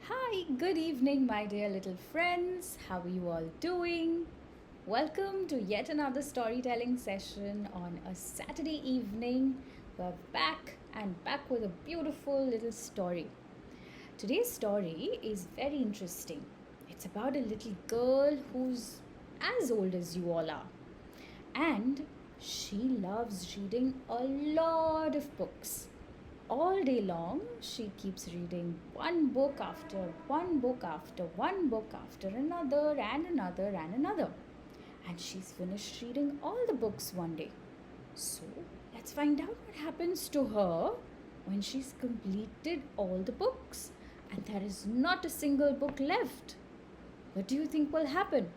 Hi, good evening, my dear little friends. How are you all doing? Welcome to yet another storytelling session on a Saturday evening. We're back with a beautiful little story. Today's story is very interesting. It's about a little girl who's as old as you all are, and she loves reading a lot of books. All day long, she keeps reading one book after one book after one book after another and another and another. And she's finished reading all the books one day. So, let's find out what happens to her when she's completed all the books and there is not a single book left. What do you think will happen?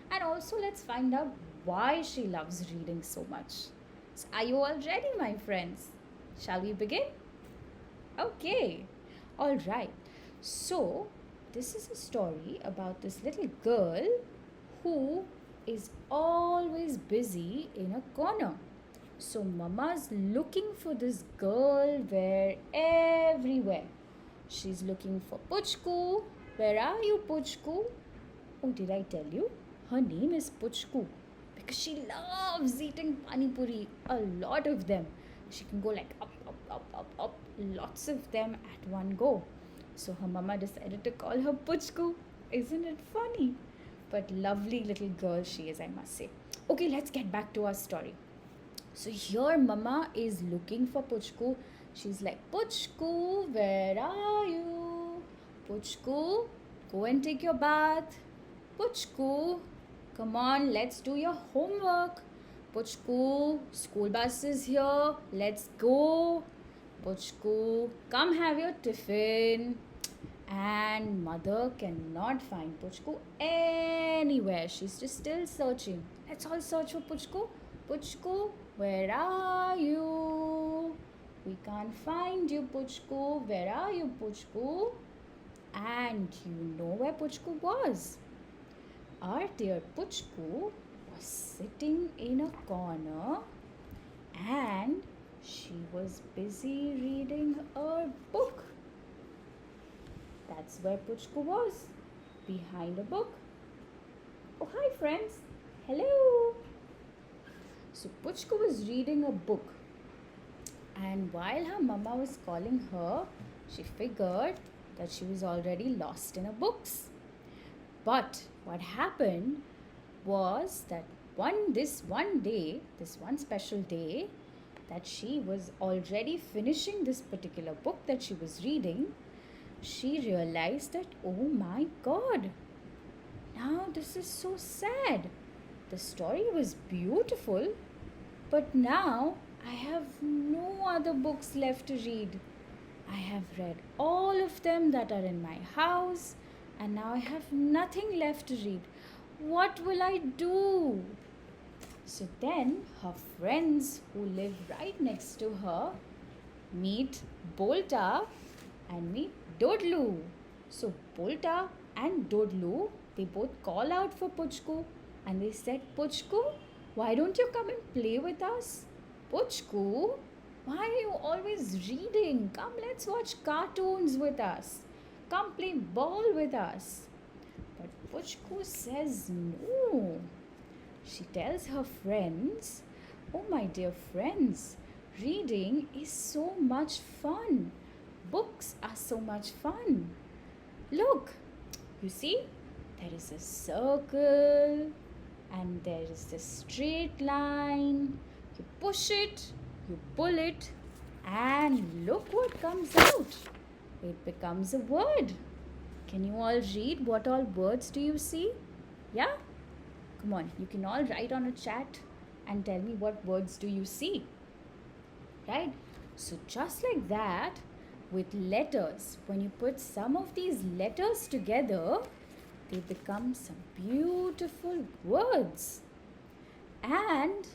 And also, let's find out why she loves reading so much. So, are you all ready, my friends? Shall we begin? Okay, all right. So, this is a story about this little girl who is always busy in a corner. So, Mama's looking for this girl everywhere. She's looking for Puchku. Where are you, Puchku? Oh, did I tell you? Her name is Puchku because she loves eating pani puri, a lot of them. She can go like up, lots of them at one go. So her mama decided to call her Puchku. Isn't it funny? But lovely little girl she is, I must say. Okay, let's get back to our story. So here mama is looking for Puchku. She's like, Puchku, where are you? Puchku, go and take your bath. Puchku, come on, let's do your homework. Puchku, school bus is here. Let's go. Puchku, come have your tiffin. And mother cannot find Puchku anywhere. She's just still searching. Let's all search for Puchku. Puchku, where are you? We can't find you, Puchku. Where are you, Puchku? And you know where Puchku was. Our dear Puchku was sitting in a corner and she was busy reading a book. That's where Puchku was, behind a book. Oh, hi friends. Hello. So Puchku was reading a book, and while her mama was calling her, she figured that she was already lost in her books. But what happened was that this one special day, that she was already finishing this particular book that she was reading, she realized that, oh my God, now this is so sad. The story was beautiful, but now I have no other books left to read. I have read all of them that are in my house, and now I have nothing left to read. What will I do? So then her friends who live right next to her meet Bolta and meet Dodlu. So Bolta and Dodlu, they both call out for Puchku and they said, Puchku, why don't you come and play with us? Puchku, why are you always reading? Come, let's watch cartoons with us. Come play ball with us. But Puchku says no. She tells her friends, oh my dear friends, reading is so much fun. Books are so much fun. Look, you see, there is a circle and there is a straight line. You push it, you pull it, and look what comes out. It becomes a word. Can you all read what all words do you see? Yeah? Come on, you can all write on a chat and tell me what words do you see. Right? So just like that, with letters, when you put some of these letters together, they become some beautiful words. And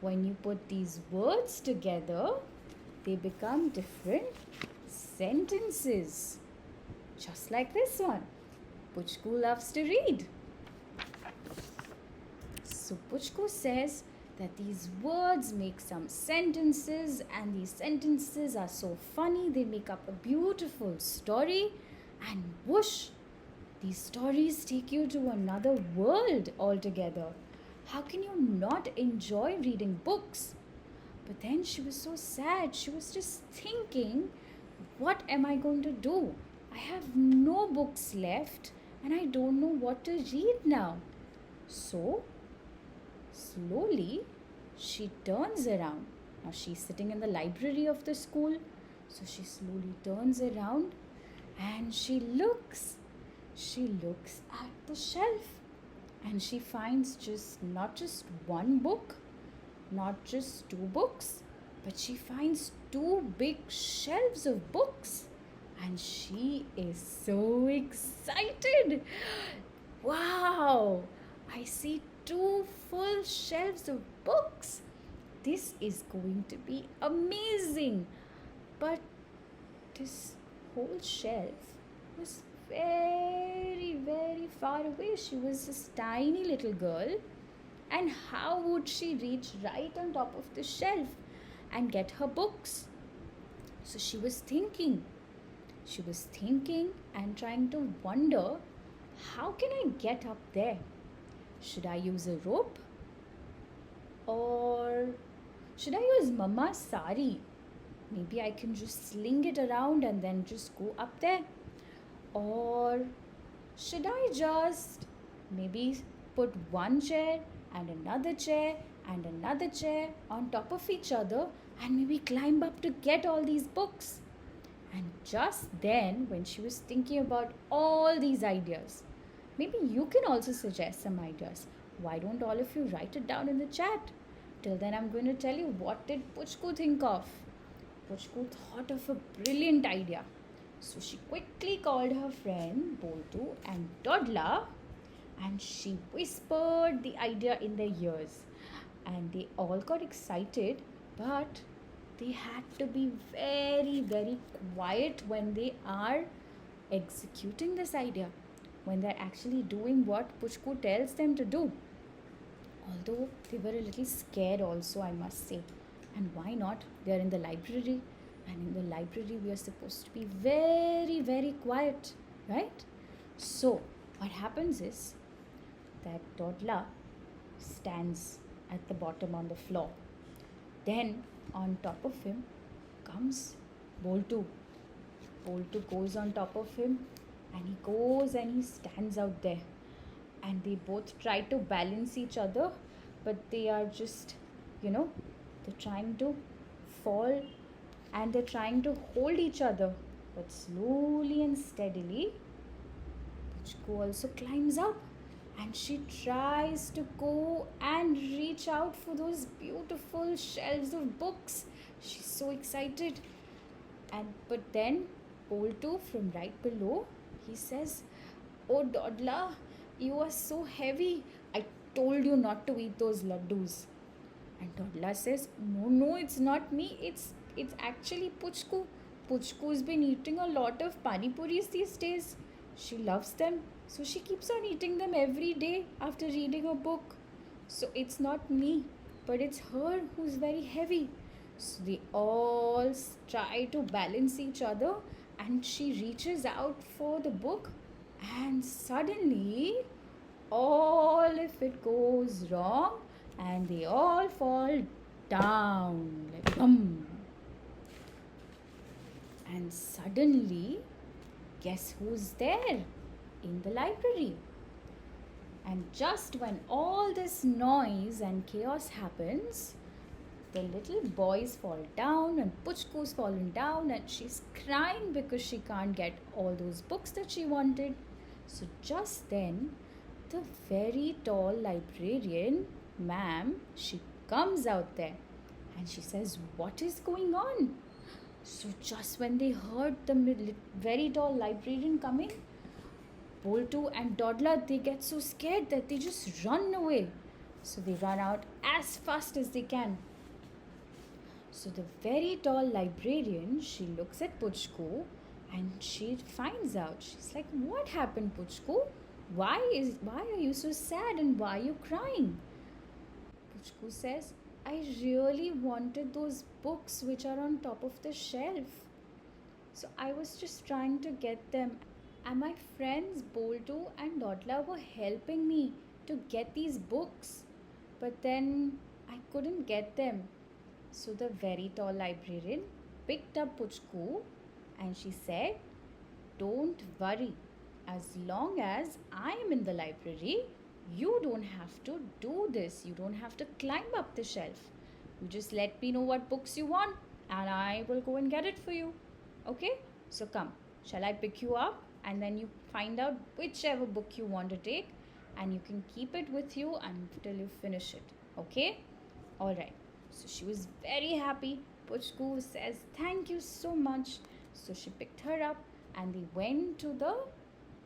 when you put these words together, they become different sentences. Just like this one. Puchku loves to read. So Puchku says that these words make some sentences, and these sentences are so funny, they make up a beautiful story, And whoosh, these stories take you to another world altogether. How can you not enjoy reading books? But then she was so sad. She was just thinking, what am I going to do? I have no books left and I don't know what to read now. So, slowly, she turns around. Now she's sitting in the library of the school. So she slowly turns around and she looks. She looks at the shelf and she finds not just one book, not just two books, but she finds two big shelves of books. And she is so excited. Wow! I see two full shelves of books. This is going to be amazing. But this whole shelf was very, very far away. She was this tiny little girl. And how would she reach right on top of the shelf and get her books? So she was thinking. She was thinking and trying to wonder, how can I get up there? Should I use a rope? Or should I use Mama's sari? Maybe I can just sling it around and then just go up there. Or should I just maybe put one chair and another chair and another chair on top of each other and maybe climb up to get all these books? And just then, when she was thinking about all these ideas, maybe you can also suggest some ideas. Why don't all of you write it down in the chat? Till then, I'm going to tell you, what did Puchku think of? Puchku thought of a brilliant idea. So she quickly called her friend Boltu and Dodla and she whispered the idea in their ears. And they all got excited, but they had to be very, very quiet when they are executing this idea, when they're actually doing what Puchku tells them to do. Although they were a little scared also, I must say. And why not? They're in the library, and in the library we are supposed to be very, very quiet, right? So what happens is that Dodla stands at the bottom on the floor. Then on top of him comes Boltu. Boltu goes on top of him and he goes and he stands out there. And they both try to balance each other, but they are just, they're trying to fall and they're trying to hold each other. But slowly and steadily, Puchku also climbs up and she tries to go and reach out for those beautiful shelves of books. She's so excited. But then Boltu from right below, he says, "Oh Dodla, you are so heavy. I told you not to eat those laddus." And Dodla says, No, it's not me. It's actually Puchku. Puchku's been eating a lot of pani puris these days. She loves them. So she keeps on eating them every day after reading a book. So it's not me, but it's her who's very heavy. So they all try to balance each other and she reaches out for the book and suddenly all of it goes wrong and they all fall down like bum. And suddenly, guess who's there in the library? And just when all this noise and chaos happens, the little boys fall down and Puchku's fallen down and she's crying because she can't get all those books that she wanted. So just then, the very tall librarian, ma'am, she comes out there and she says, "What is going on?" So just when they heard the very tall librarian coming, Boltu and Dodla, they get so scared that they just run away. So they run out as fast as they can. So the very tall librarian, she looks at Puchku and she finds out. She's like, "What happened, Puchku? Why are you so sad and why are you crying?" Puchku says, "I really wanted those books which are on top of the shelf. So I was just trying to get them And my friends Bolto and Dotla were helping me to get these books. But then I couldn't get them. So the very tall librarian picked up Puchku and she said, "Don't worry. As long as I am in the library, you don't have to do this. You don't have to climb up the shelf. You just let me know what books you want and I will go and get it for you. Okay? So come, shall I pick you up? And then you find out whichever book you want to take and you can keep it with you until you finish it. Okay? Alright. So she was very happy. Puchku says, "Thank you so much." So she picked her up and they went to the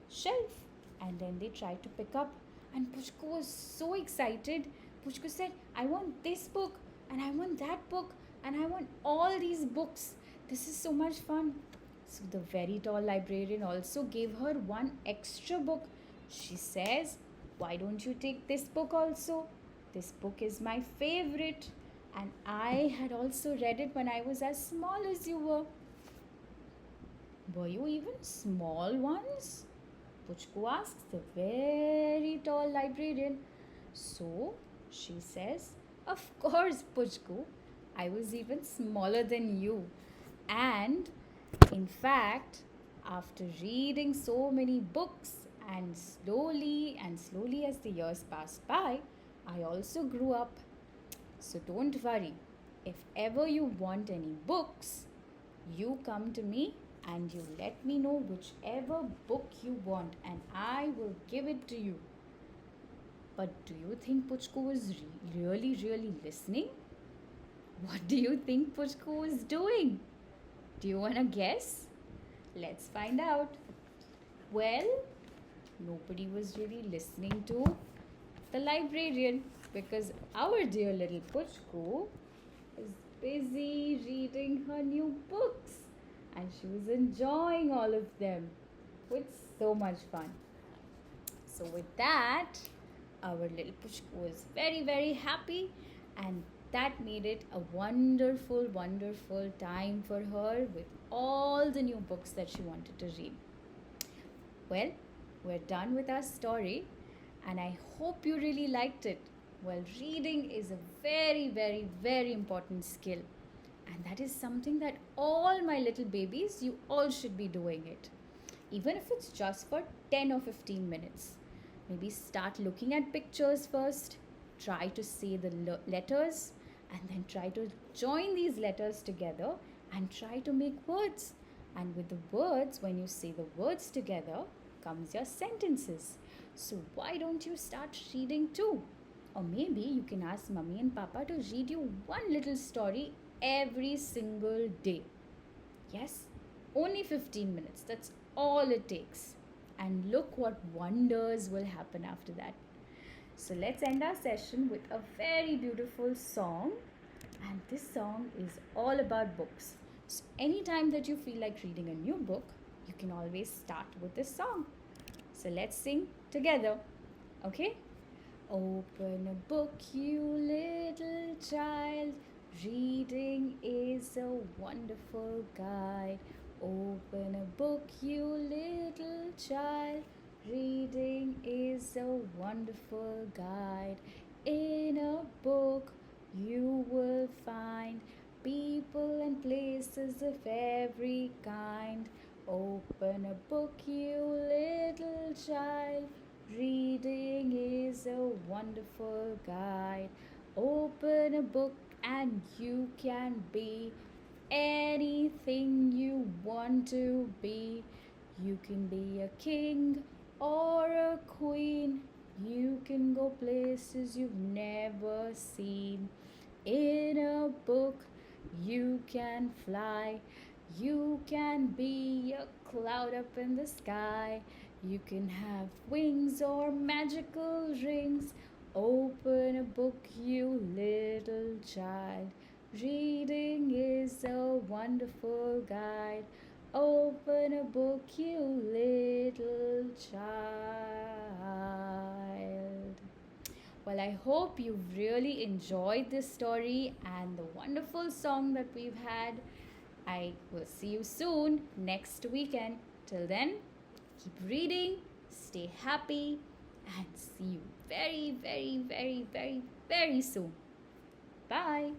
shelf and then they tried to pick up. And Puchku was so excited. Puchku said, "I want this book and I want that book and I want all these books. This is so much fun." So the very tall librarian also gave her one extra book. She says, "Why don't you take this book also? This book is my favorite and I had also read it when I was as small as you were." "Were you even small once?" Puchku asks the very tall librarian. So she says, "Of course, Puchku, I was even smaller than you. And in fact, after reading so many books and slowly as the years passed by, I also grew up. So don't worry. If ever you want any books, you come to me and you let me know whichever book you want and I will give it to you." But do you think Puchku was really listening? What do you think Puchku was doing? Do you want to guess? Let's find out. Well, nobody was really listening to the librarian because our dear little Puchku is busy reading her new books and she was enjoying all of them with so much fun. So with that, our little Puchku was very happy and that made it a wonderful time for her with all the new books that she wanted to read. Well, we're done with our story and I hope you really liked it. Well, reading is a very important skill and that is something that all my little babies, you all should be doing it. Even if it's just for 10 or 15 minutes. Maybe start looking at pictures first, try to say the letters and then try to join these letters together and try to make words. And with the words, when you say the words together, comes your sentences. So why don't you start reading too? Or maybe you can ask Mummy and Papa to read you one little story every single day. Yes, only 15 minutes. That's all it takes. And look what wonders will happen after that. So let's end our session with a very beautiful song. And this song is all about books. So anytime that you feel like reading a new book, you can always start with this song. So let's sing together. Okay? Open a book, you little child. Reading is a wonderful guide. Open a book, you little child. Reading is a wonderful guide. In a book, you will find people and places of every kind. Open a book, you little child. Reading is a wonderful guide. Open a book and you can be anything you want to be. You can be a king or a queen. You can go places you've never seen. In a book, you can fly. You can be a cloud up in the sky. You can have wings or magical rings. Open a book, you little child. Reading is a wonderful guide. Open a book, you little child. Well, I hope you've really enjoyed this story and the wonderful song that we've had. I will see you soon next weekend. Till then, Keep reading, stay happy, and see you very, very, very, very, very soon. Bye.